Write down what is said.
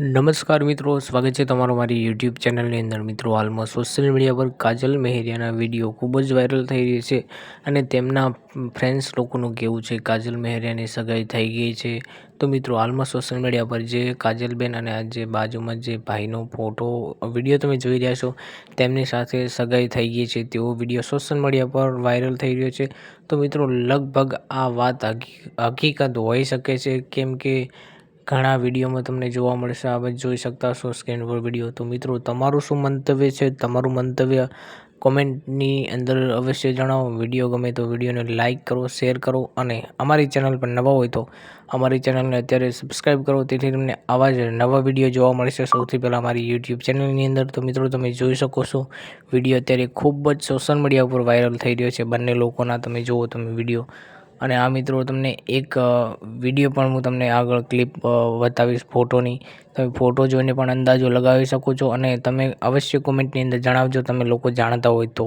નમસ્કાર મિત્રો, સ્વાગત છે તમારો મારી યુટ્યુબ ચેનલની અંદર. મિત્રો, હાલમાં સોશિયલ મીડિયા પર કાજલ મહેરિયાના વિડીયો ખૂબ જ વાયરલ થઈ રહી છે અને તેમના ફ્રેન્ડ્સ લોકોનું કહેવું છે કાજલ મહેરિયાની સગાઈ થઈ ગઈ છે. તો મિત્રો, હાલમાં સોશિયલ મીડિયા પર જે કાજલબેન અને આ જે બાજુમાં જે ભાઈનો વિડીયો તમે જોઈ રહ્યા છો, તેમની સાથે સગાઈ થઈ ગઈ છે તેવો વિડીયો સોશિયલ મીડિયા પર વાયરલ થઈ રહ્યો છે. તો મિત્રો, લગભગ આ વાત હકીકત હોઈ શકે છે, કેમ કે ઘણા વિડીયોમાં તમને જોવા મળશે. આ બધું જોઈ શકતા હશો સ્ક્રીન પર વિડીયો. તો મિત્રો, તમારું શું મંતવ્ય છે? તમારું મંતવ્ય કોમેન્ટની અંદર અવશ્ય જણાવો. વિડીયો ગમે તો વિડીયોને લાઇક કરો, શેર કરો અને અમારી ચેનલ પર નવા હોય તો અમારી ચેનલને અત્યારે સબસ્ક્રાઈબ કરો, તેથી તમને આવા જ નવા વિડીયો જોવા મળશે સૌથી પહેલાં અમારી યુટ્યુબ ચેનલની અંદર. તો મિત્રો, તમે જોઈ શકો છો વિડીયો અત્યારે ખૂબ જ સોશિયલ મીડિયા ઉપર વાયરલ થઈ રહ્યો છે બંને લોકોના. તમે જુઓ તમે વિડીયો. અને આ મિત્રો, તમને એક વિડીયો પણ હું તમને આગળ ક્લિપ બતાવીશ ફોટોની. તમે ફોટો જોઈને પણ અંદાજો લગાવી શકો છો અને તમે અવશ્ય કોમેન્ટની અંદર જણાવજો તમે લોકો જાણતા હોય તો.